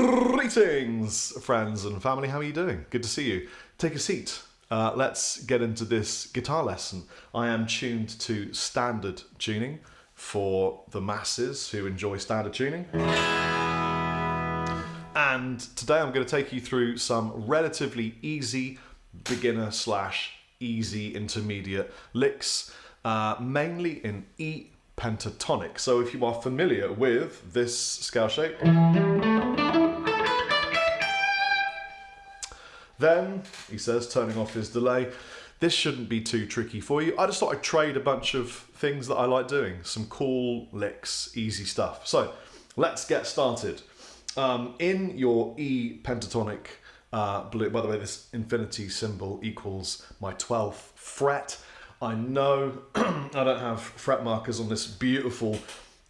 Greetings, friends and family. How are you doing? Good to see you. Take a seat. Let's get into this guitar lesson. I am tuned to standard tuning for the masses who enjoy standard tuning. And today I'm going to take you through some relatively easy beginner / easy intermediate licks, mainly in E pentatonic. So if you are familiar with this scale shape, then, he says, turning off his delay, this shouldn't be too tricky for you. I just thought I'd trade a bunch of things that I like doing. Some cool licks, easy stuff. So, let's get started. In your E pentatonic, by the way, this infinity symbol equals my 12th fret. I know I don't have fret markers on this beautiful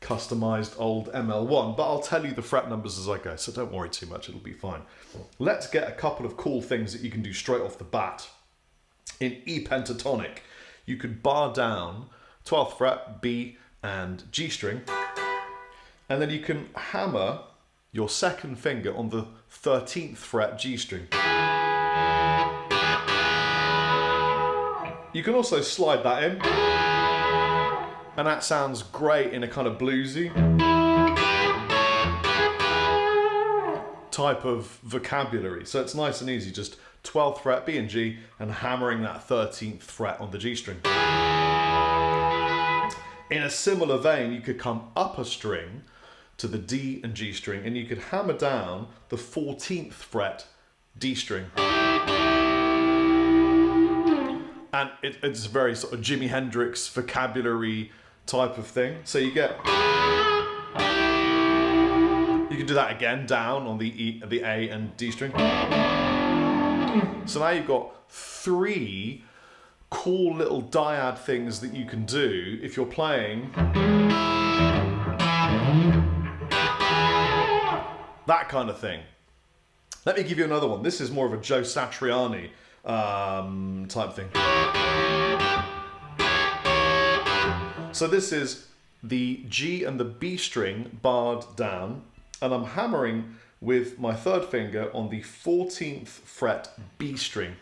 customized old ML1, but I'll tell you the fret numbers as I go, so don't worry too much, it'll be fine. Let's get a couple of cool things that you can do straight off the bat. In E pentatonic, you could bar down 12th fret, B and G string, and then you can hammer your second finger on the 13th fret G string. You can also slide that in, and that sounds great in a kind of bluesy type of vocabulary. So it's nice and easy, just 12th fret B and G and hammering that 13th fret on the G string. In a similar vein, you could come up a string to the D and G string and you could hammer down the 14th fret D string. And it's a very sort of Jimi Hendrix vocabulary type of thing. So you get, you can do that again down on the E, the A and D string. So now you've got three cool little dyad things that you can do if you're playing that kind of thing. Let me give you another one. This is more of a Joe Satriani type thing. So this is the G and the B string barred down, and I'm hammering with my third finger on the 14th fret B string.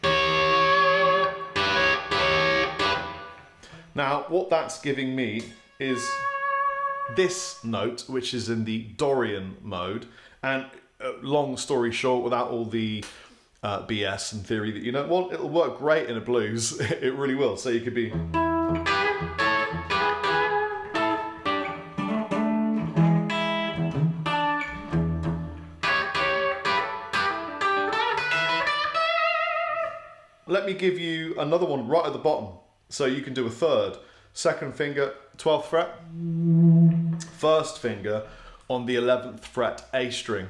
Now, what that's giving me is this note, which is in the Dorian mode, and long story short, without all the BS and theory that you don't want, it'll work great in a blues. It really will. So you could be... Let me give you another one right at the bottom. So you can do a third. Second finger, 12th fret. First finger on the 11th fret A string.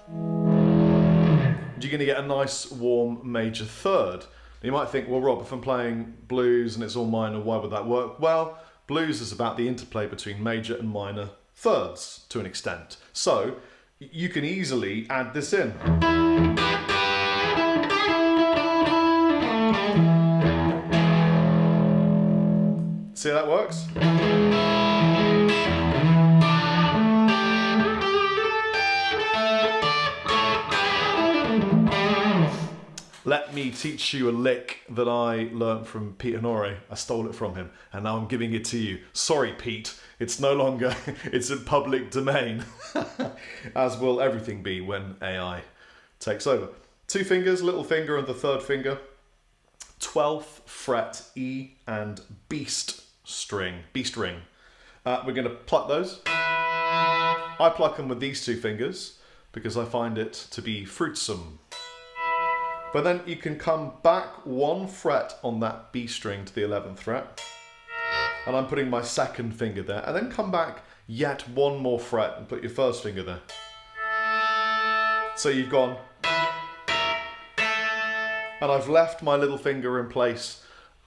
You're going to get a nice warm major third. You might think, well, Rob, if I'm playing blues and it's all minor, why would that work? Well, blues is about the interplay between major and minor thirds to an extent. So you can easily add this in. See how that works? Let me teach you a lick that I learned from Pete Honore. I stole it from him, and now I'm giving it to you. Sorry, Pete, it's no longer, it's in public domain, as will everything be when AI takes over. Two fingers, little finger and the third finger, 12th fret E and B string. We're going to pluck those. I pluck them with these two fingers because I find it to be fruitsome. But then you can come back one fret on that B string to the 11th fret, and I'm putting my second finger there, and then come back yet one more fret and put your first finger there. So you've gone, and I've left my little finger in place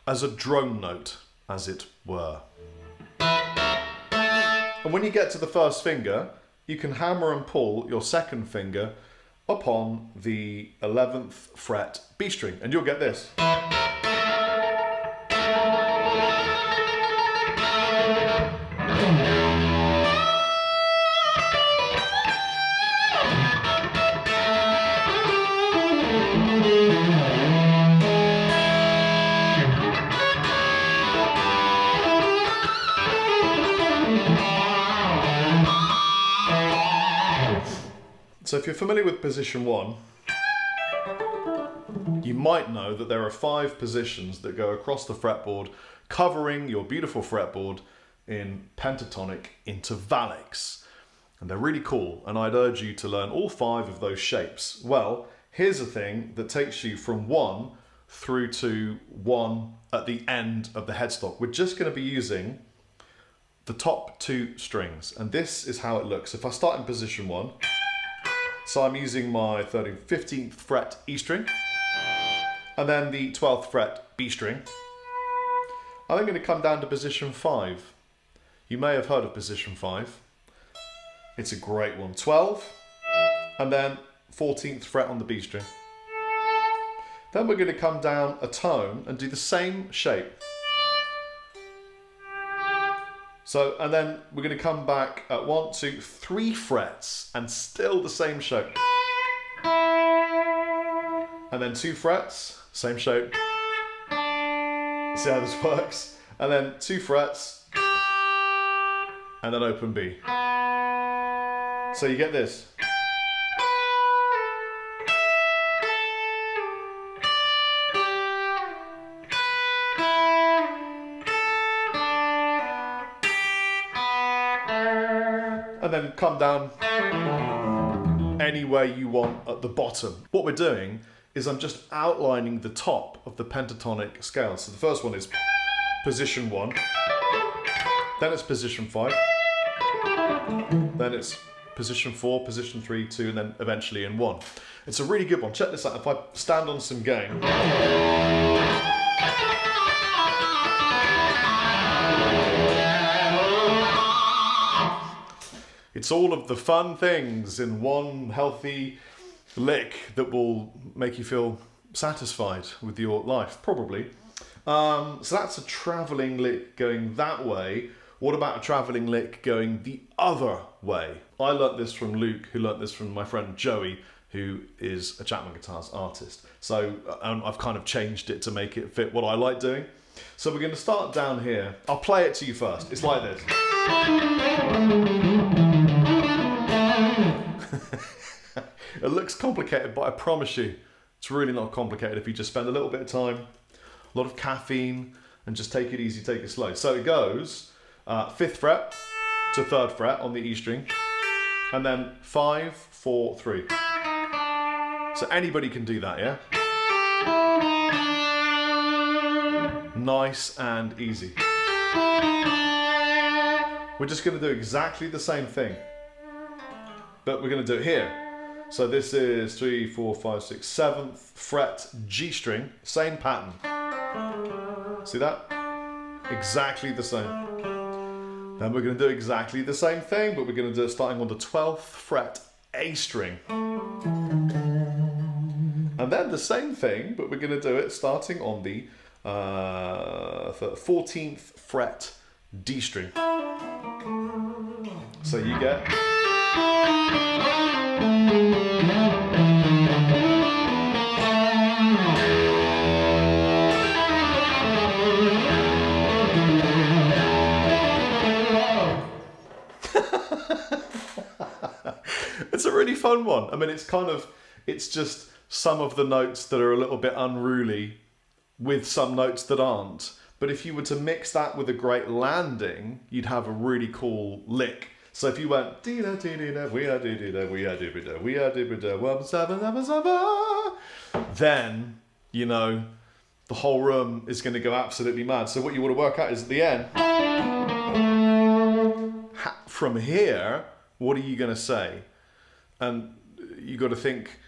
as a drone note, as it were. And when you get to the first finger, you can hammer and pull your second finger upon the 11th fret B string, and you'll get this. So if you're familiar with position 1, you might know that there are 5 positions that go across the fretboard, covering your beautiful fretboard in pentatonic intervallics. And they're really cool, and I'd urge you to learn all 5 of those shapes. Well, here's a thing that takes you from 1 through to 1 at the end of the headstock. We're just going to be using the top 2 strings, and this is how it looks. If I start in position 1, so I'm using my 13th, 15th fret E string, and then the 12th fret B string. I'm then going to come down to position 5. You may have heard of position 5. It's a great one. 12, and then 14th fret on the B string. Then we're going to come down a tone and do the same shape. So, and then we're going to come back at 1, 2, 3 frets and still the same shape. And then 2 frets, same shape. See how this works? And then 2 frets and then open B. So you get this. And then come down anywhere you want at the bottom. What we're doing is I'm just outlining the top of the pentatonic scale. So the first one is position 1, then it's position 5, then it's position 4, position 3, 2, and then eventually in 1. It's a really good one. Check this out. If I stand on some gain, it's all of the fun things in one healthy lick that will make you feel satisfied with your life, probably. So that's a travelling lick going that way. What about a travelling lick going the other way? I learnt this from Luke, who learnt this from my friend Joey, who is a Chapman guitars artist. So I've kind of changed it to make it fit what I like doing. So we're going to start down here. I'll play it to you first. It's like this. It looks complicated, but I promise you, it's really not complicated if you just spend a little bit of time, a lot of caffeine, and just take it easy, take it slow. So it goes 5th fret to 3rd fret on the E string, and then 5, 4, 3. So anybody can do that, yeah? Nice and easy. We're just going to do exactly the same thing, but we're going to do it here. So this is 3, 4, 5, 6, 7th fret G string, same pattern. See that? Exactly the same. Then we're going to do exactly the same thing, but we're going to do it starting on the 12th fret A string. And then the same thing, but we're going to do it starting on the 14th fret D string. So you get... It's a really fun one. I mean, it's just some of the notes that are a little bit unruly with some notes that aren't. But if you were to mix that with a great landing, you'd have a really cool lick. So if you went then, you know, the whole room is going to go absolutely mad. So what you want to work out is at the end, from here, what are you going to say? And you got to think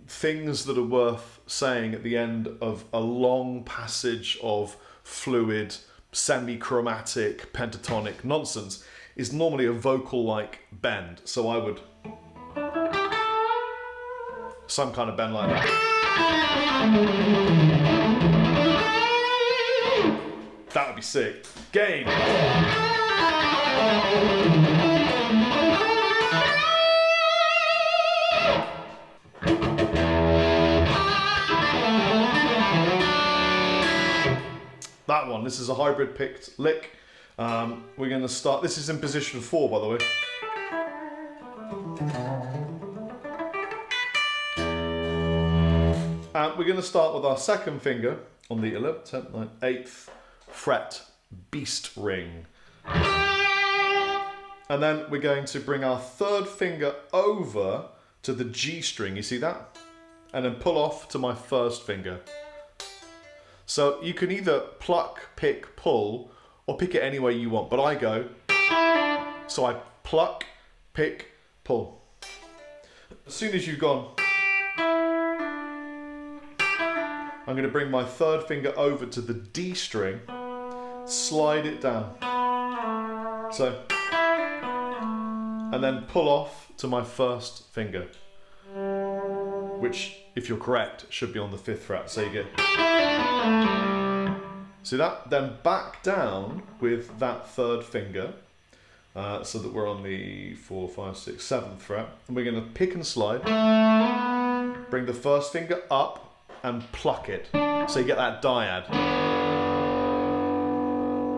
things that are worth saying at the end of a long passage of fluid, semi-chromatic, pentatonic nonsense is normally a vocal-like bend. So I would... some kind of bend like that. That would be sick. Gain. That one, this is a hybrid picked lick. We're going to start, this is in position 4 by the way. And we're going to start with our second finger on the 11th, 10th, 9th, 8th fret beast ring. And then we're going to bring our third finger over to the G string, you see that? And then pull off to my first finger. So you can either pluck, pick, pull, or pick it any way you want, but I go, so I pluck, pick, pull. As soon as you've gone, I'm going to bring my third finger over to the D string, slide it down. So, and then pull off to my first finger, which, if you're correct, should be on the 5th fret. So you get, see that? Then back down with that third finger, so that we're on the 4, 5, 6, 7th fret. And we're going to pick and slide, bring the first finger up and pluck it. So you get that diad.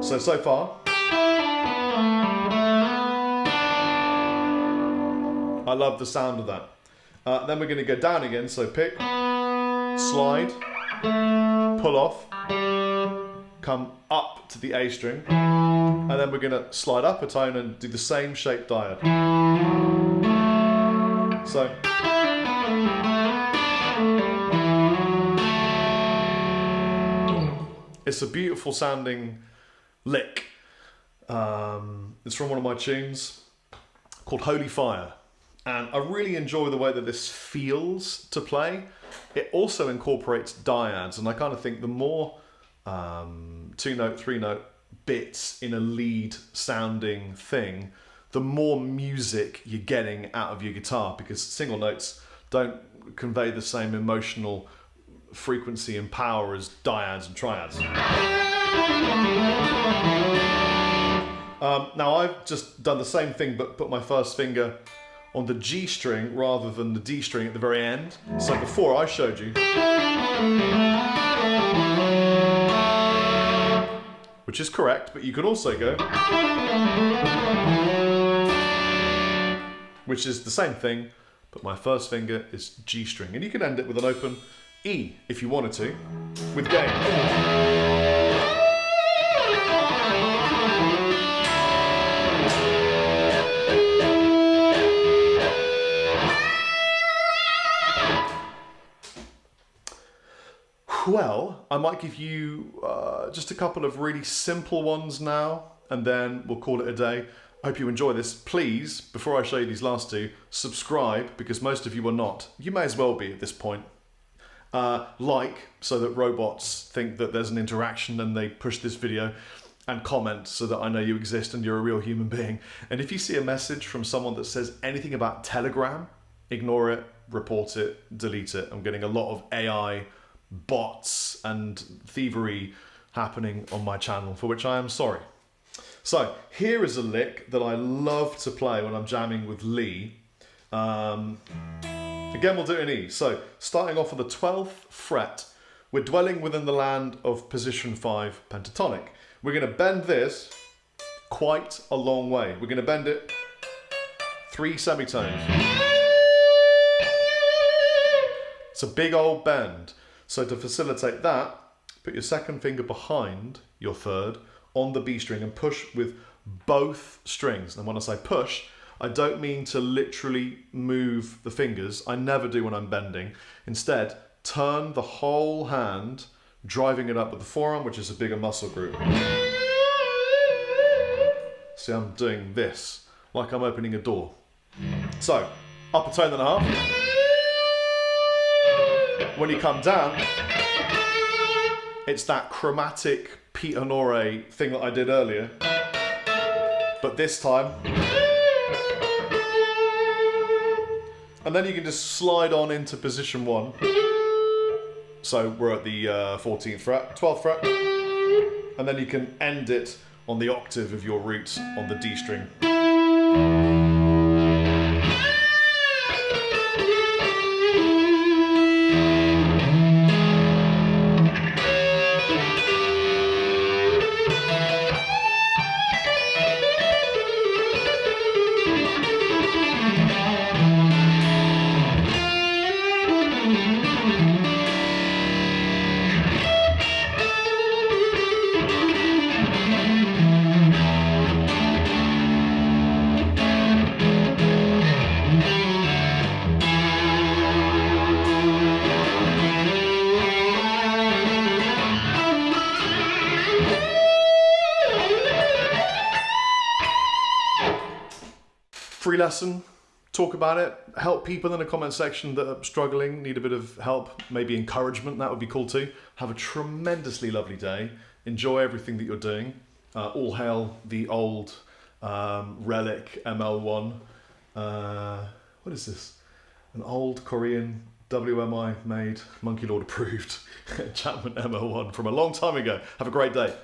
So far, I love the sound of that. Then we're going to go down again, so pick, slide, pull off, come up to the A string, and then we're going to slide up a tone and do the same shape diad. So, it's a beautiful sounding lick. It's from one of my tunes called Holy Fire. And I really enjoy the way that this feels to play. It also incorporates diads, and I kind of think the more 2-note, 3-note bits in a lead sounding thing, the more music you're getting out of your guitar, because single notes don't convey the same emotional frequency and power as diads and triads. Now I've just done the same thing but put my first finger on the G string rather than the D string at the very end. So before I showed you, which is correct, but you can also go, which is the same thing, but my first finger is G string. And you can end it with an open E if you wanted to, with gain. Well, I might give you just a couple of really simple ones now, and then we'll call it a day. I hope you enjoy this. Please, before I show you these last two, subscribe, because most of you are not. You may as well be at this point. Like, so that robots think that there's an interaction and they push this video, and comment so that I know you exist and you're a real human being. And if you see a message from someone that says anything about Telegram, ignore it, report it, delete it. I'm getting a lot of AI bots and thievery happening on my channel, for which I am sorry. So here is a lick that I love to play when I'm jamming with Lee. Again, we'll do it in E. So starting off on the 12th fret, we're dwelling within the land of position 5 pentatonic. We're going to bend this quite a long way. We're going to bend it 3 semitones. It's a big old bend. So to facilitate that, put your second finger behind your third on the B string and push with both strings. And when I say push, I don't mean to literally move the fingers. I never do when I'm bending. Instead, turn the whole hand, driving it up with the forearm, which is a bigger muscle group. See, I'm doing this, like I'm opening a door. So, up a tone and a half. When you come down, it's that chromatic Pete Honore thing that I did earlier, but this time. And then you can just slide on into position 1. So we're at the 14th fret, 12th fret, and then you can end it on the octave of your root on the D string. free lesson. Talk about it. Help people in the comment section that are struggling, need a bit of help, maybe encouragement. That would be cool too. Have a tremendously lovely day. Enjoy everything that you're doing. All hail the old relic ML1. What is this? An old Korean WMI made, Monkey Lord approved Chapman ML1 from a long time ago. Have a great day.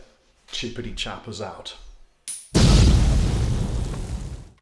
Chippity Chappers out.